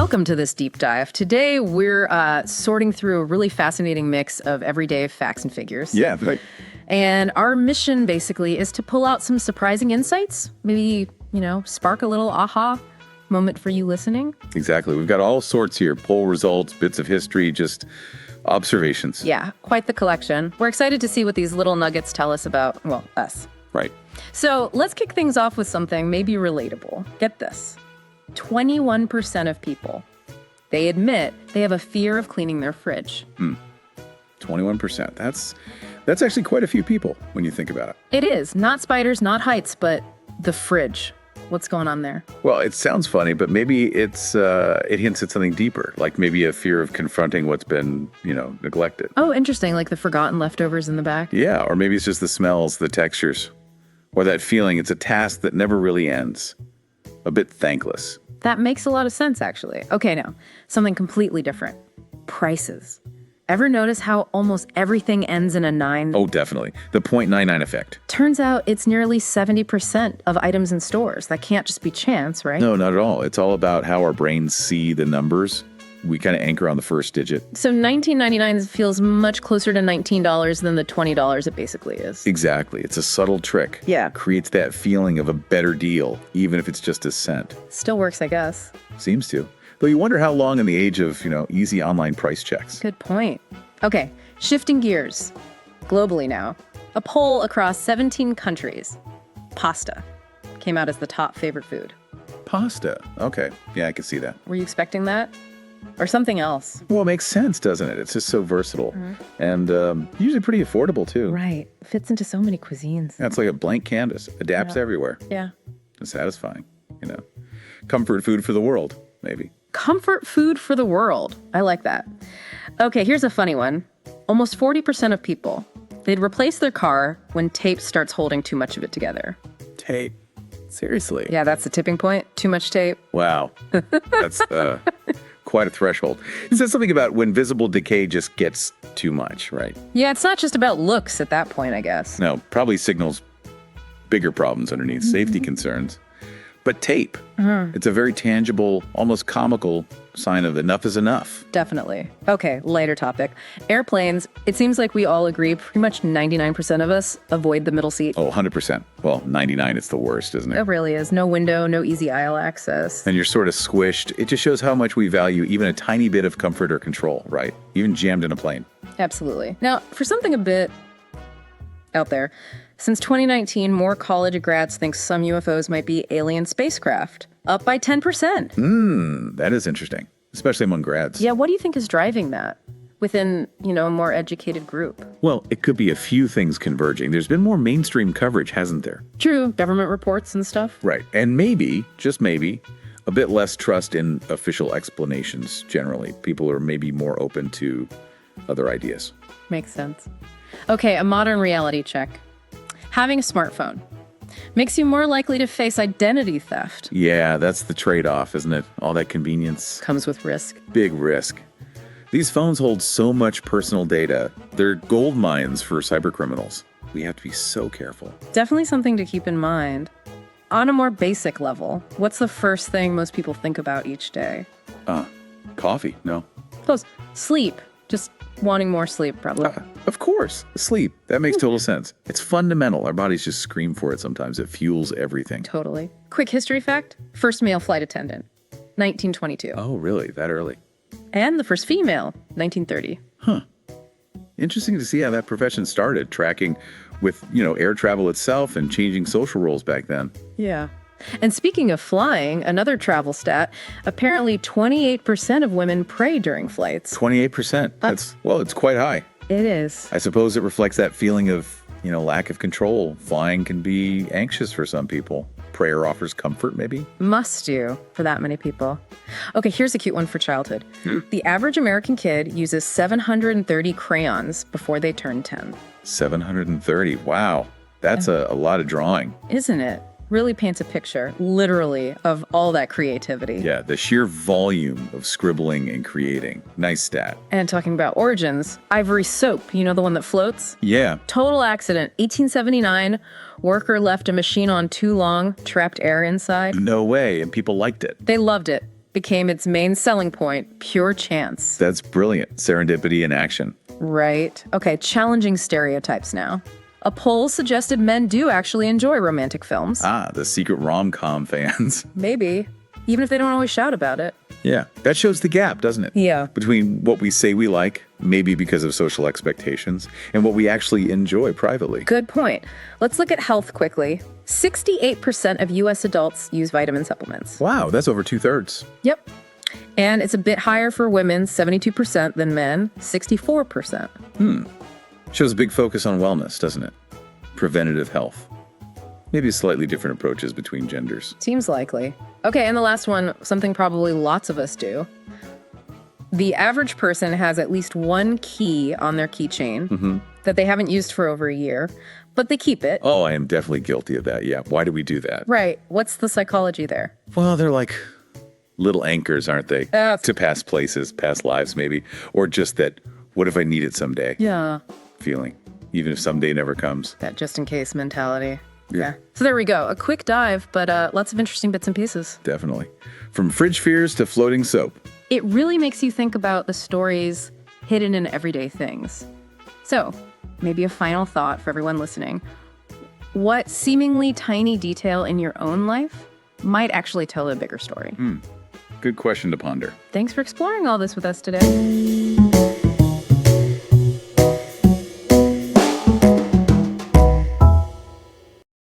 Welcome to this deep dive. Today, we're sorting through a really fascinating mix of everyday facts and figures. Yeah, right. And our mission, basically, is to pull out some surprising insights, maybe, spark a little aha moment for you listening. Exactly. We've got all sorts here. Poll results, bits of history, just observations. Yeah, quite the collection. We're excited to see what these little nuggets tell us about, us. Right. So let's kick things off with something maybe relatable. Get this. 21% of people, they admit they have a fear of cleaning their fridge. 21%. That's actually quite a few people when you think about it. It is. Not spiders, not heights, but the fridge. What's going on there? Well, it sounds funny, but maybe it hints at something deeper, like maybe a fear of confronting what's been, neglected. Oh, interesting. Like the forgotten leftovers in the back. Yeah, or maybe it's just the smells, the textures, or that feeling it's a task that never really ends. A bit thankless. That makes a lot of sense, actually. Okay, now, something completely different. Prices. Ever notice how almost everything ends in a 9? Oh, definitely. The .99 effect. Turns out it's nearly 70% of items in stores. That can't just be chance, right? No, not at all. It's all about how our brains see the numbers. We kind of anchor on the first digit. So $19.99 feels much closer to $19 than the $20 it basically is. Exactly. It's a subtle trick. Yeah. Creates that feeling of a better deal, even if it's just a cent. Still works, I guess. Seems to. Though you wonder how long in the age of, easy online price checks. Good point. Okay, shifting gears. Globally now, a poll across 17 countries. Pasta came out as the top favorite food. Pasta. Okay. Yeah, I can see that. Were you expecting that? Or something else? Well, it makes sense, doesn't it? It's just so versatile. And usually pretty affordable, too. Right. Fits into so many cuisines. Yeah, it's like a blank canvas. Adapts everywhere. Yeah. It's satisfying, Comfort food for the world, maybe. Comfort food for the world. I like that. Okay, here's a funny one. Almost 40% of people, they'd replace their car when tape starts holding too much of it together. Tape. Seriously? Yeah, that's the tipping point. Too much tape. Wow. That's quite a threshold. It says something about when visible decay just gets too much, right? Yeah, it's not just about looks at that point, I guess. No, probably signals bigger problems underneath, safety concerns. But tape, it's a very tangible, almost comical sign of enough is enough. Definitely. Okay, lighter topic. Airplanes, it seems like we all agree, pretty much 99% of us avoid the middle seat. Oh, 100%. Well, 99, it's the worst, isn't it? It really is. No window, no easy aisle access. And you're sort of squished. It just shows how much we value even a tiny bit of comfort or control, right? Even jammed in a plane. Absolutely. Now, for something a bit out there, since 2019, more college grads think some UFOs might be alien spacecraft, up by 10%. That is interesting, especially among grads. Yeah, what do you think is driving that within, a more educated group? Well, it could be a few things converging. There's been more mainstream coverage, hasn't there? True, government reports and stuff. Right. And maybe, just maybe, a bit less trust in official explanations generally. People are maybe more open to other ideas. Makes sense. Okay, a modern reality check. Having a smartphone makes you more likely to face identity theft. Yeah, that's the trade-off, isn't it? All that convenience. Comes with risk. Big risk. These phones hold so much personal data. They're gold mines for cybercriminals. We have to be so careful. Definitely something to keep in mind. On a more basic level, what's the first thing most people think about each day? Coffee, no. Close. Sleep. Just wanting more sleep, probably. Of course, sleep. That makes total sense. It's fundamental. Our bodies just scream for it sometimes. It fuels everything. Totally. Quick history fact. First male flight attendant, 1922. Oh, really? That early? And the first female, 1930. Interesting to see how that profession started, tracking with, air travel itself and changing social roles back then. Yeah. And speaking of flying, another travel stat, apparently 28% of women pray during flights. 28%. It's quite high. It is. I suppose it reflects that feeling of, lack of control. Flying can be anxious for some people. Prayer offers comfort, maybe? Must do for that many people. Okay, here's a cute one for childhood. The average American kid uses 730 crayons before they turn 10. 730. Wow. That's a lot of drawing. Isn't it? Really paints a picture, literally, of all that creativity. Yeah, the sheer volume of scribbling and creating. Nice stat. And talking about origins, ivory soap, the one that floats? Yeah. Total accident, 1879, worker left a machine on too long, trapped air inside. No way, and people liked it. They loved it. became its main selling point, pure chance. That's brilliant. Serendipity in action. Right. Okay, challenging stereotypes now. A poll suggested men do actually enjoy romantic films. Ah, the secret rom-com fans. Maybe. Even if they don't always shout about it. Yeah, that shows the gap, doesn't it? Yeah. Between what we say we like, maybe because of social expectations, and what we actually enjoy privately. Good point. Let's look at health quickly. 68% of US adults use vitamin supplements. Wow, that's over 2/3. Yep. And it's a bit higher for women, 72%, than men, 64%. Shows a big focus on wellness, doesn't it? Preventative health. Maybe slightly different approaches between genders. Seems likely. Okay, and the last one, something probably lots of us do. The average person has at least one key on their keychain that they haven't used for over a year, but they keep it. Oh, I am definitely guilty of that. Yeah. Why do we do that? Right. What's the psychology there? Well, they're like little anchors, aren't they? Uh, To past places, past lives, maybe. Or just that, what if I need it someday? Yeah. Feeling, even if someday never comes. That just in case mentality. Yeah. So there we go. A quick dive, but lots of interesting bits and pieces. Definitely. From fridge fears to floating soap. It really makes you think about the stories hidden in everyday things. So, maybe a final thought for everyone listening. What seemingly tiny detail in your own life might actually tell a bigger story? Good question to ponder. Thanks for exploring all this with us today.